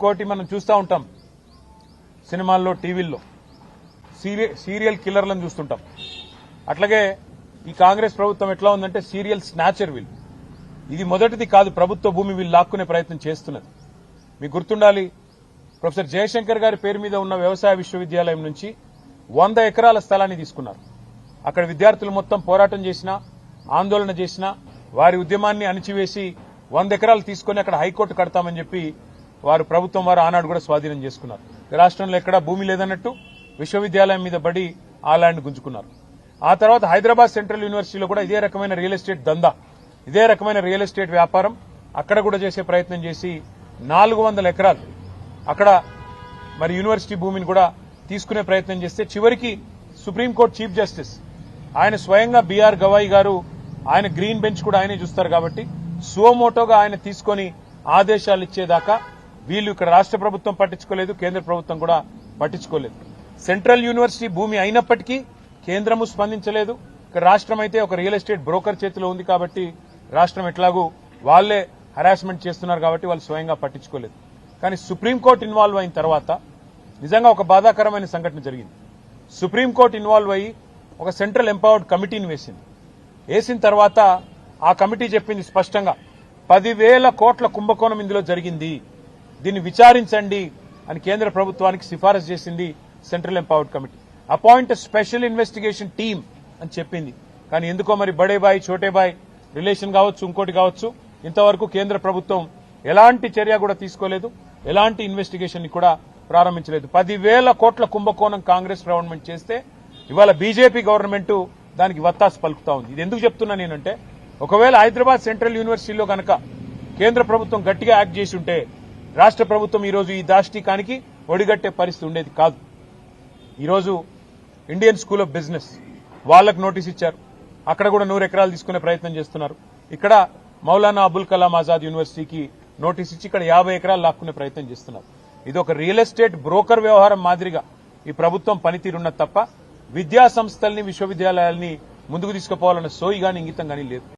ఇంకోటి మనం చూస్తూ ఉంటాం సినిమాల్లో టీవీల్లో సీరియల్ కిల్లర్లను చూస్తుంటాం. అట్లాగే ఈ కాంగ్రెస్ ప్రభుత్వం ఎట్లా ఉందంటే సీరియల్ స్నాచర్ వీళ్ళు. ఇది మొదటిది కాదు, ప్రభుత్వ భూమి వీళ్ళు లాక్కునే ప్రయత్నం చేస్తున్నది. మీకు గుర్తుండాలి, ప్రొఫెసర్ జయశంకర్ గారి పేరు మీద ఉన్న వ్యవసాయ విశ్వవిద్యాలయం నుంచి 100 ఎకరాల స్థలాన్ని తీసుకున్నారు. అక్కడ విద్యార్థులు మొత్తం పోరాటం చేసినా, ఆందోళన చేసినా, వారి ఉద్యమాన్ని అణిచివేసి 100 ఎకరాలు తీసుకుని అక్కడ హైకోర్టు కడతామని చెప్పి వారు ప్రభుత్వం వారు ఆనాడు కూడా స్వాధీనం చేసుకున్నారు. రాష్ట్రంలో ఎక్కడా భూమి లేదన్నట్టు విశ్వవిద్యాలయం మీద పడి ఆ ల్యాండ్ గుంజుకున్నారు. ఆ తర్వాత హైదరాబాద్ సెంట్రల్ యూనివర్సిటీలో కూడా ఇదే రకమైన రియల్ ఎస్టేట్ దందా, ఇదే రకమైన రియల్ ఎస్టేట్ వ్యాపారం అక్కడ కూడా చేసే ప్రయత్నం చేసి 400 ఎకరాలు అక్కడ మరి యూనివర్సిటీ భూమిని కూడా తీసుకునే ప్రయత్నం చేస్తే చివరికి సుప్రీంకోర్టు చీఫ్ జస్టిస్ ఆయన స్వయంగా బీఆర్ గవాయి గారు, ఆయన గ్రీన్ బెంచ్ కూడా ఆయనే చూస్తారు కాబట్టి సువమోటోగా ఆయన తీసుకొని ఆదేశాలు ఇచ్చేదాకా వీళ్ళు ఇక్కడ రాష్ట్ర ప్రభుత్వం పట్టించుకోలేదు, కేంద్ర ప్రభుత్వం కూడా పట్టించుకోలేదు. సెంట్రల్ యూనివర్సిటీ భూమి అయినప్పటికీ కేంద్రము స్పందించలేదు. ఇక్కడ రాష్ట్రం అయితే ఒక రియల్ ఎస్టేట్ బ్రోకర్ చేతిలో ఉంది కాబట్టి రాష్ట్రం ఎట్లాగూ వాళ్లే హరాస్మెంట్ చేస్తున్నారు కాబట్టి వాళ్ళు స్వయంగా పట్టించుకోలేదు. కానీ సుప్రీంకోర్టు ఇన్వాల్వ్ అయిన తర్వాత నిజంగా ఒక బాధాకరమైన సంఘటన జరిగింది. సుప్రీంకోర్టు ఇన్వాల్వ్ అయ్యి ఒక సెంట్రల్ ఎంపవర్డ్ కమిటీని వేసిన తర్వాత ఆ కమిటీ చెప్పింది స్పష్టంగా 10,000 కోట్ల కుంభకోణం ఇందులో జరిగింది, దీన్ని విచారించండి అని కేంద్ర ప్రభుత్వానికి సిఫారసు చేసింది central empowered committee. Appoint special investigation team అని చెప్పింది. కానీ ఎందుకో మరి బడే బాయ్ చోటే బాయ్ రిలేషన్ కావచ్చు, ఇంకోటి కావచ్చు, ఇంతవరకు కేంద్ర ప్రభుత్వం ఎలాంటి చర్య కూడా తీసుకోలేదు, ఎలాంటి ఇన్వెస్టిగేషన్ కూడా ప్రారంభించలేదు. 10,000 కోట్ల కుంభకోణం కాంగ్రెస్ గవర్నమెంట్ చేస్తే ఇవాళ బీజేపీ గవర్నమెంట్ దానికి వత్తాసు పలుకుతా ఉంది. ఇది ఎందుకు చెప్తున్నా నేనంటే, ఒకవేళ హైదరాబాద్ సెంట్రల్ యూనివర్సిటీలో గనక కేంద్ర ప్రభుత్వం గట్టిగా యాక్ట్ చేసి ఉంటే రాష్ట్ర ప్రభుత్వం ఈరోజు ఈ దాష్టీకానికి ఒడిగట్టే పరిస్థితి ఉండేది కాదు. ఈరోజు ఇండియన్ స్కూల్ ఆఫ్ బిజినెస్ వాళ్లకు నోటీస్ ఇచ్చారు, అక్కడ కూడా 100 ఎకరాలు తీసుకునే ప్రయత్నం చేస్తున్నారు. ఇక్కడ మౌలానా అబుల్ కలాం ఆజాద్ యూనివర్సిటీకి నోటీస్ ఇచ్చి ఇక్కడ 50 ఎకరాలు లాక్కునే ప్రయత్నం చేస్తున్నారు. ఇది ఒక రియల్ ఎస్టేట్ బ్రోకర్ వ్యవహారం మాదిరిగా ఈ ప్రభుత్వం పనితీరున్నది తప్ప విద్యా సంస్థల్ని, విశ్వవిద్యాలయాల్ని ముందుకు తీసుకుపోవాలన్న సోయి గాని ఇంగితం గానీ లేదు.